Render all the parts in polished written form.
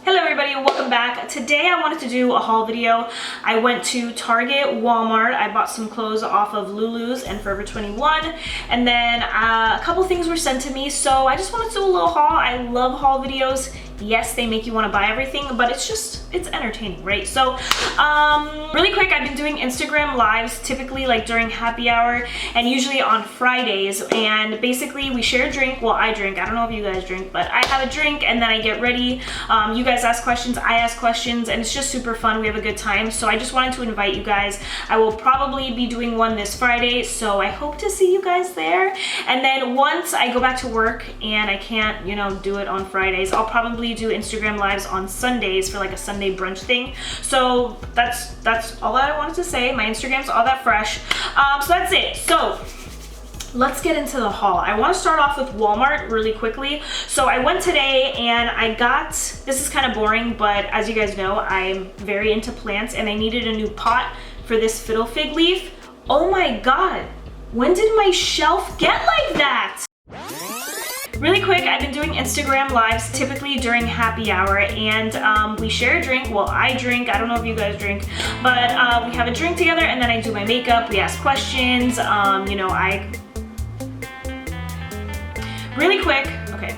Hello everybody, welcome back. Today I wanted to do a haul video. I went to Target, Walmart. I bought some clothes off of Lulus and Forever 21, and then a couple things were sent to me, so I just wanted to do a little haul. I love haul videos. Yes, they make you want to buy everything, but it's entertaining, right? So really quick, I've been doing Instagram lives typically like during happy hour and usually on Fridays, and basically we share a drink. Well, I drink, I don't know if you guys drink, but I have a drink and then I get ready. You guys ask questions, I ask questions, and it's just super fun. We have a good time, so I just wanted to invite you guys. I will probably be doing one this Friday, so I hope to see you guys there. And then once I go back to work and I can't, you know, do it on Fridays, I'll probably do Instagram lives on Sundays for like a Sunday brunch thing. So that's all that I wanted to say. My Instagram's AllThatFresh. So that's it. So let's get into the haul. I want to start off with Walmart really quickly. So I went today and I got, this is kind of boring, but as you guys know, I'm very into plants and I needed a new pot for this fiddle fig leaf. Oh my God, when did my shelf get like that? Really quick, I've been doing Instagram lives typically during happy hour, and we share a drink. Well, I drink, I don't know if you guys drink, but we have a drink together, and then I do my makeup, we ask questions, you know, really quick, okay.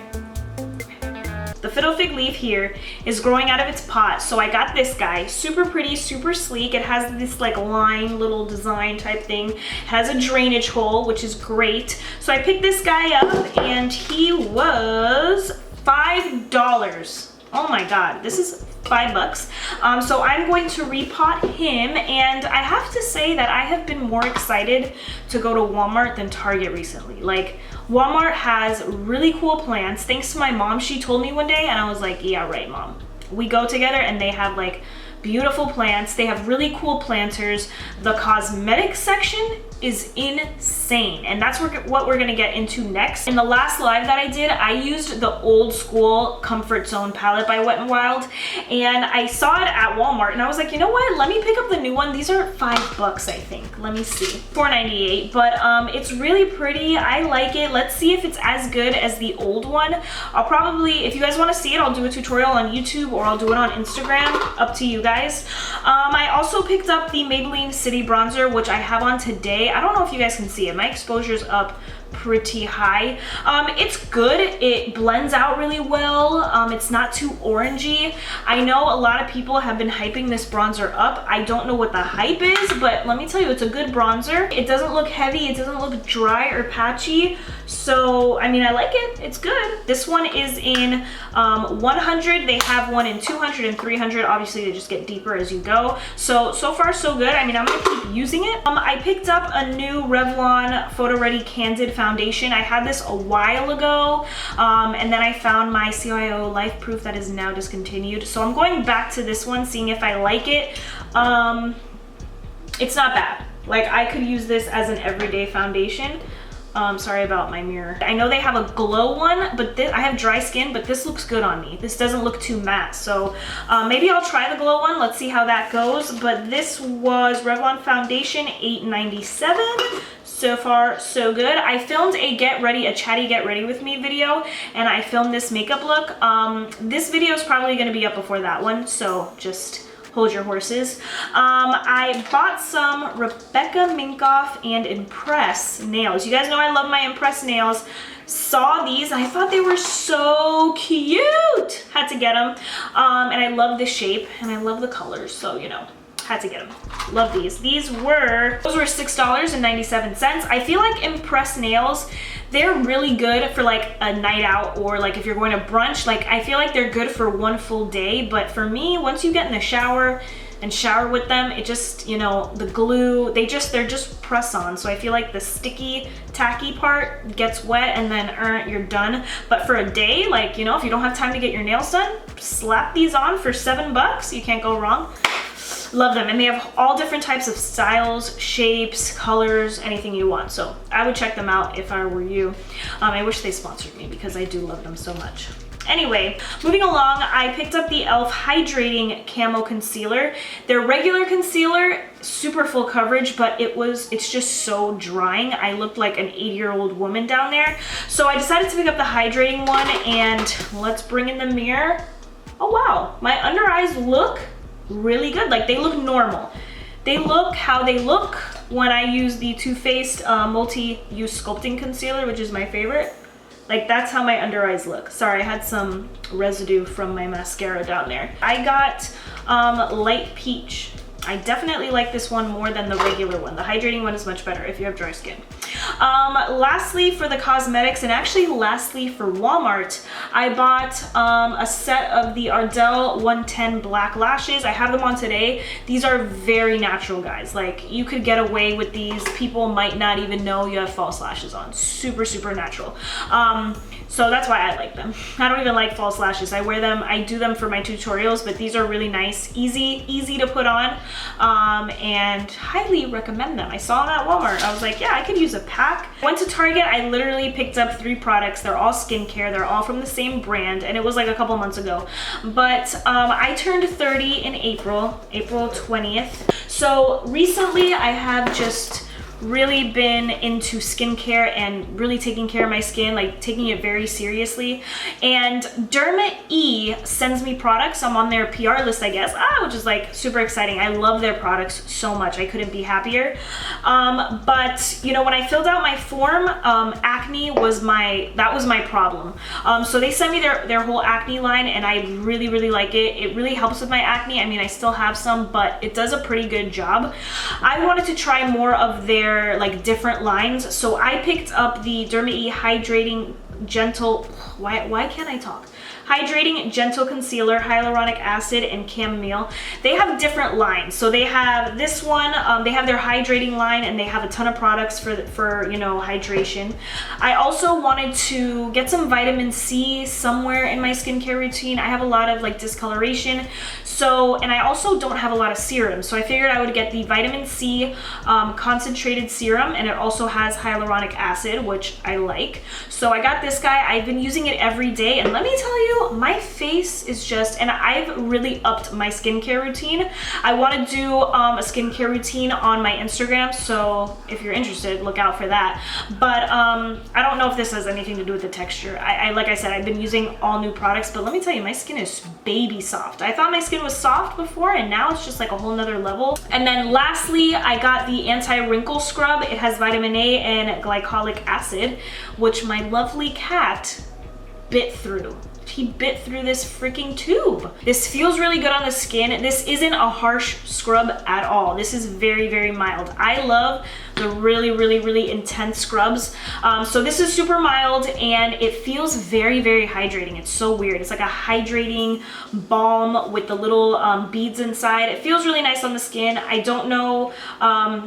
The fiddle fig leaf here is growing out of its pot, so I got this guy. Super pretty, super sleek. It has this like line little design type thing. It has a drainage hole, which is great. So I picked this guy up and he was $5. Oh my God, this is $5. So I'm going to repot him, and I have to say that I have been more excited to go to Walmart than Target recently. Like, Walmart has really cool plants. Thanks to my mom, she told me one day and I was like, yeah, right, Mom. We go together and they have like beautiful plants. They have really cool planters. The cosmetic section is insane, and that's what we're gonna get into next. In the last live that I did, I used the old school Comfort Zone palette by Wet n Wild, and I saw it at Walmart and I was like, you know what, let me pick up the new one. These are $5, I think. Let me see, $4.98, but it's really pretty. I like it. Let's see if it's as good as the old one. I'll probably, if you guys want to see it, I'll do a tutorial on YouTube or I'll do it on Instagram, up to you guys. I also picked up the Maybelline City Bronzer, which I have on today. I don't know if you guys can see it. My exposure's up pretty high. It's good. It blends out really well. It's not too orangey. I know a lot of people have been hyping this bronzer up. I don't know what the hype is, but let me tell you, it's a good bronzer. It doesn't look heavy. It doesn't look dry or patchy. So, I mean, I like it. It's good. This one is in 100. They have one in 200 and 300. Obviously, they just get deeper as you go. So far, so good. I mean, I'm going to keep using it. I picked up a new Revlon Photo Ready Candid Foundation. I had this a while ago, and then I found my CIO Life Proof that is now discontinued. So I'm going back to this one, seeing if I like it. It's not bad. Like, I could use this as an everyday foundation. Sorry about my mirror. I know they have a glow one, but I have dry skin, but this looks good on me. This doesn't look too matte, so maybe I'll try the glow one. Let's see how that goes. But this was Revlon Foundation, $8.97. So far, so good. I filmed a chatty get ready with me video, and I filmed this makeup look. This video is probably gonna be up before that one, so just hold your horses. I bought some Rebecca Minkoff and Impress nails. You guys know I love my Impress nails. Saw these, I thought they were so cute. Had to get them. And I love the shape and I love the colors, so you know, had to get them. Love these. Those were $6.97. I feel like Impress nails, they're really good for like a night out, or like if you're going to brunch. Like, I feel like they're good for one full day, but for me, once you get in the shower and shower with them, it just, you know, the glue, they're just press on. So I feel like the sticky, tacky part gets wet and then you're done. But for a day, like, you know, if you don't have time to get your nails done, slap these on for $7. You can't go wrong. Love them, and they have all different types of styles, shapes, colors, anything you want. So I would check them out if I were you. I wish they sponsored me because I do love them so much. Anyway, moving along, I picked up the e.l.f. Hydrating Camo Concealer. Their regular concealer, super full coverage, but it's just so drying. I looked like an 80-year-old woman down there. So I decided to pick up the hydrating one, and let's bring in the mirror. Oh wow, my under eyes look really good. Like they look normal. They look how they look when I use the Too Faced multi-use sculpting concealer, which is my favorite. Like that's how my under eyes look. Sorry, I had some residue from my mascara down there. I got Light Peach. I definitely like this one more than the regular one. The hydrating one is much better if you have dry skin. Lastly, for the cosmetics, and actually lastly for Walmart, I bought a set of the Ardell 110 black lashes. I have them on today. These are very natural, guys. Like you could get away with these. People might not even know you have false lashes on. Super, super natural. So that's why I like them. I don't even like false lashes. I wear them, I do them for my tutorials, but these are really nice, easy to put on, and highly recommend them. I saw them at Walmart. I was like, yeah, I could use a pack. Went to Target, I literally picked up 3 products. They're all skincare, they're all from the same brand, and it was like a couple months ago. But I turned 30 in April 20th. So recently I have just really been into skincare and really taking care of my skin, like taking it very seriously. And Derma E sends me products. I'm on their PR list, I guess, which is like super exciting. I love their products so much. I couldn't be happier. But you know, when I filled out my form, acne was my problem. So they sent me their whole acne line, and I really like it. It really helps with my acne. I mean, I still have some, but it does a pretty good job. I wanted to try more of their like different lines, so I picked up the Derma E Hydrating Gentle, why can't I talk? Hydrating Gentle Concealer, Hyaluronic Acid, and Chamomile. They have different lines. So they have this one, they have their hydrating line, and they have a ton of products for you know, hydration. I also wanted to get some vitamin C somewhere in my skincare routine. I have a lot of like discoloration. So, and I also don't have a lot of serum. So I figured I would get the vitamin C concentrated serum, and it also has hyaluronic acid, which I like. So I got this guy. I've been using it every day, and let me tell you, my face is just, and I've really upped my skincare routine. I want to do a skincare routine on my Instagram, so if you're interested, look out for that. But I don't know if this has anything to do with the texture. Like I said, I've been using all new products, but let me tell you, my skin is baby soft. I thought my skin was soft before, and now it's just like a whole nother level. And then lastly, I got the anti-wrinkle scrub. It has vitamin A and glycolic acid, which my lovely cat bit through. He bit through this freaking tube. This feels really good on the skin. This isn't a harsh scrub at all. This is very mild. I love the really intense scrubs. So this is super mild, and it feels very hydrating. It's so weird. It's like a hydrating balm with the little beads inside. It feels really nice on the skin. I don't know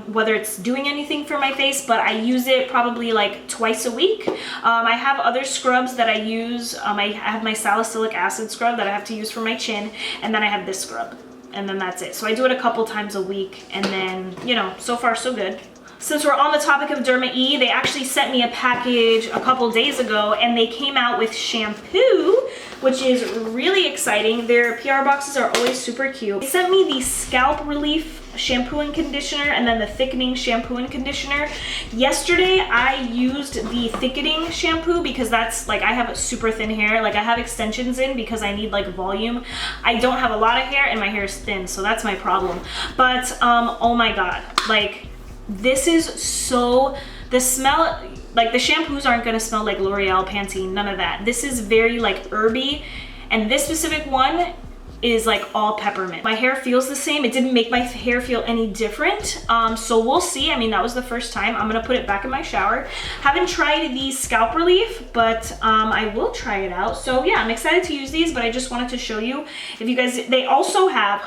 whether it's doing anything for my face, but I use it probably like twice a week. I have other scrubs that I use. I have my salicylic acid scrub that I have to use for my chin, and then I have this scrub, and then that's it. So I do it a couple times a week, and then, you know, so far so good. Since we're on the topic of Derma E, they actually sent me a package a couple days ago, and they came out with shampoo, which is really exciting. Their PR boxes are always super cute. They sent me the Scalp Relief shampoo and conditioner, and then the thickening shampoo and conditioner. Yesterday I used the thickening shampoo because that's like, I have super thin hair. Like I have extensions in because I need like volume. I don't have a lot of hair, and my hair is thin, so that's my problem. But oh my god, like this is so, the smell, like the shampoos aren't gonna smell like L'Oreal, Pantene, none of that. This is very like herby, and this specific one is like all peppermint. My hair feels the same. It didn't make my hair feel any different. So we'll see. I mean, that was the first time. I'm gonna put it back in my shower. Haven't tried the Scalp Relief, but I will try it out. So yeah, I'm excited to use these, but I just wanted to show you. If you guys, they also have,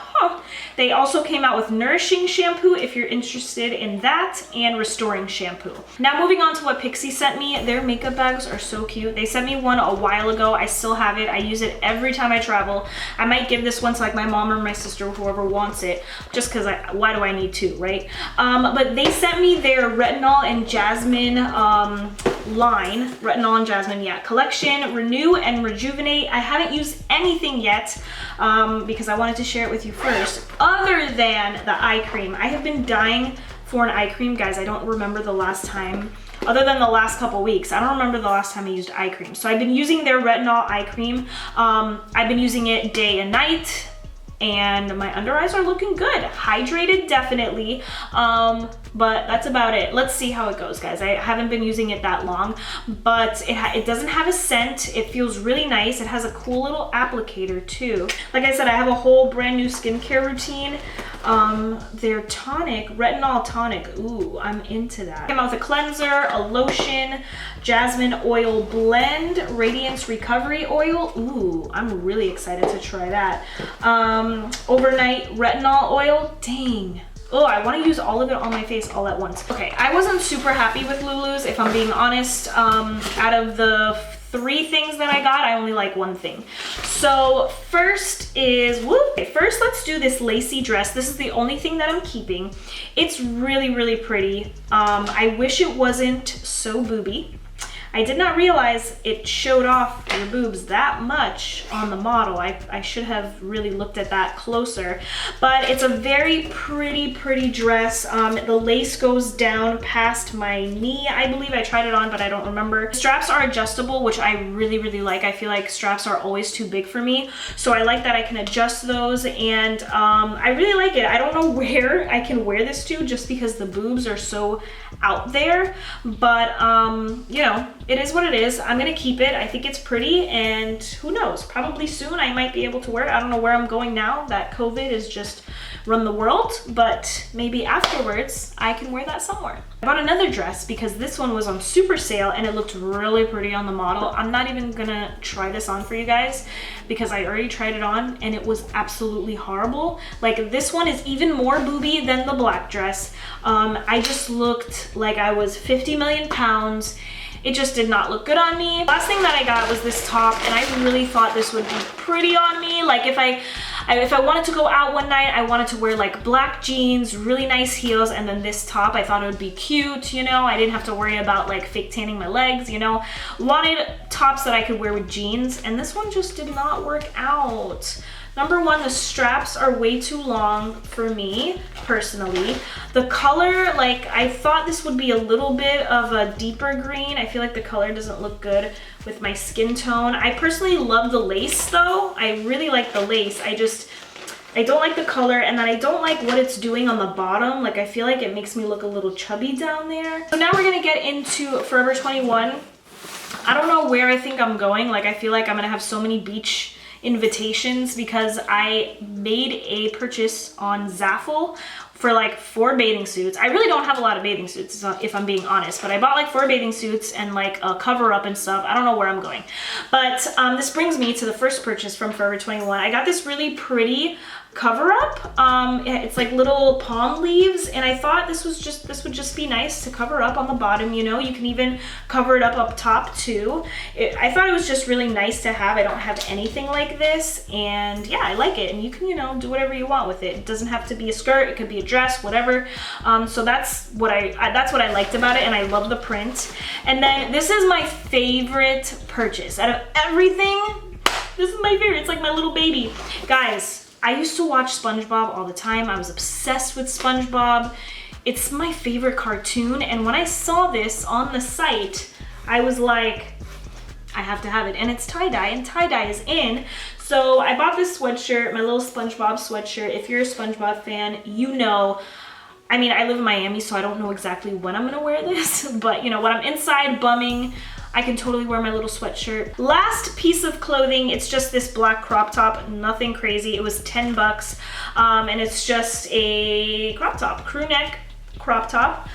they also came out with Nourishing Shampoo if you're interested in that, and Restoring Shampoo. Now moving on to what Pixi sent me. Their makeup bags are so cute. They sent me one a while ago. I still have it. I use it every time I travel. I might give this one to like my mom or my sister, whoever wants it, just because why do I need two, right? But they sent me their Retinol and Jasmine line, Retinol and Jasmine, yeah, collection, Renew and Rejuvenate. I haven't used anything yet because I wanted to share it with you first, other than the eye cream. I have been dying for an eye cream, guys. I don't remember the last time other than the last couple weeks. I don't remember the last time I used eye cream. So I've been using their retinol eye cream. I've been using it day and night, and my under eyes are looking good. Hydrated, definitely, but that's about it. Let's see how it goes, guys. I haven't been using it that long, but it doesn't have a scent. It feels really nice. It has a cool little applicator too. Like I said, I have a whole brand new skincare routine. Their tonic, retinol tonic, ooh, I'm into that. Came out with a cleanser, a lotion, jasmine oil blend, radiance recovery oil. Ooh, I'm really excited to try that. Overnight retinol oil, dang. Oh, I want to use all of it on my face all at once. Okay, I wasn't super happy with Lulu's, if I'm being honest. Out of the 3 things that I got, I only like 1 thing. So first is, first let's do this lacy dress. This is the only thing that I'm keeping. It's really, really pretty. I wish it wasn't so booby. I did not realize it showed off your boobs that much on the model. I should have really looked at that closer. But it's a very pretty dress. The lace goes down past my knee, I believe. I tried it on, but I don't remember. The straps are adjustable, which I really like. I feel like straps are always too big for me. So I like that I can adjust those, and I really like it. I don't know where I can wear this to just because the boobs are so out there, but you know, it is what it is. I'm gonna keep it. I think it's pretty, and who knows, probably soon I might be able to wear it. I don't know where I'm going now that COVID is just run the world, but maybe afterwards I can wear that somewhere. I bought another dress because this one was on super sale and it looked really pretty on the model. I'm not even gonna try this on for you guys because I already tried it on and it was absolutely horrible. Like, this one is even more booby than the black dress. I just looked like I was 50 million pounds. It just did not look good on me. Last thing that I got was this top, and I really thought this would be pretty on me. Like, if I wanted to go out one night, I wanted to wear like black jeans, really nice heels, and then this top. I thought it would be cute, you know. I didn't have to worry about like fake tanning my legs, you know. Wanted tops that I could wear with jeans, and this one just did not work out. Number one, the straps are way too long for me, personally. The color, like, I thought this would be a little bit of a deeper green. I feel like the color doesn't look good with my skin tone. I personally love the lace, though. I really like the lace. I don't like the color, and then I don't like what it's doing on the bottom. Like, I feel like it makes me look a little chubby down there. So now we're gonna get into Forever 21. I don't know where I think I'm going. Like, I feel like I'm gonna have so many beach invitations because I made a purchase on Zaful for like 4 bathing suits. I really don't have a lot of bathing suits, if I'm being honest, but I bought like 4 bathing suits and like a cover up and stuff. I don't know where I'm going, but this brings me to the first purchase from Forever 21. I got this really pretty cover up. It's like little palm leaves, and I thought this would just be nice to cover up on the bottom. You know, you can even cover it up top too. I thought it was just really nice to have. I don't have anything like this, and yeah, I like it. And you can, you know, do whatever you want with it. It doesn't have to be a skirt. It could be a dress, whatever. So that's what I liked about it, and I love the print. And then this is my favorite purchase out of everything. This is my favorite. It's like my little baby, guys. I used to watch SpongeBob all the time. I was obsessed with SpongeBob. It's my favorite cartoon, and when I saw this on the site, I was like, I have to have it. And it's tie-dye, and tie-dye is in. So I bought this sweatshirt, my little SpongeBob sweatshirt. If you're a SpongeBob fan, you know. I mean, I live in Miami, so I don't know exactly when I'm gonna wear this, but you know, when I'm inside bumming, I can totally wear my little sweatshirt. Last piece of clothing, it's just this black crop top, nothing crazy. It was 10 bucks, and it's just a crop top, crew neck crop top.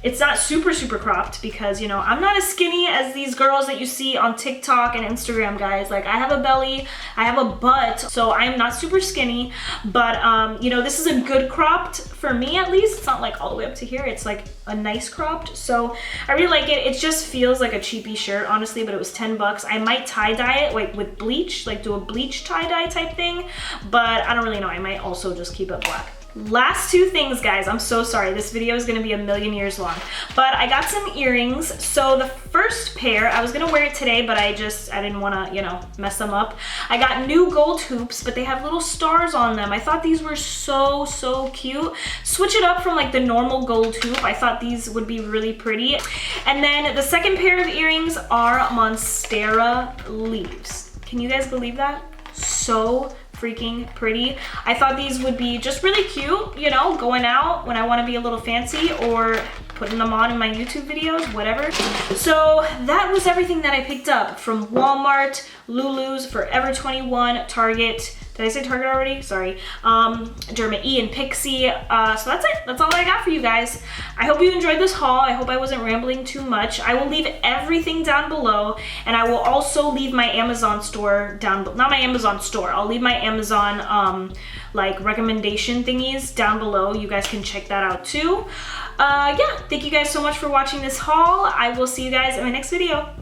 It's not super cropped because, you know, I'm not as skinny as these girls that you see on TikTok and Instagram, guys. Like, I have a belly, I have a butt, so I'm not super skinny, but you know, this is a good cropped for me, at least. It's not like all the way up to here. It's like a nice cropped, so I really like it. It just feels like a cheapy shirt, honestly, but it was 10 bucks. I might tie-dye it like with bleach, like do a bleach tie-dye type thing, but I don't really know. I might also just keep it black. last two things, guys. I'm so sorry. This video is gonna be a million years long. But I got some earrings. So the first pair, I was gonna wear it today, but I didn't wanna, you know, mess them up. I got new gold hoops, but they have little stars on them. I thought these were so, so cute. Switch it up from like the normal gold hoop. I thought these would be really pretty. And then the second pair of earrings are Monstera leaves. Can you guys believe that? So freaking pretty. I thought these would be just really cute, you know, going out when I want to be a little fancy, or putting them on in my YouTube videos, whatever. So that was everything that I picked up from Walmart, Lulu's, Forever 21, Target. Did I say Target already? Sorry. Derma E and Pixie. So that's it. That's all I got for you guys. I hope you enjoyed this haul. I hope I wasn't rambling too much. I will leave everything down below, and I will also leave my Amazon store down below. Not my Amazon store. I'll leave my Amazon like recommendation thingies down below. You guys can check that out too. Yeah, thank you guys so much for watching this haul. I will see you guys in my next video.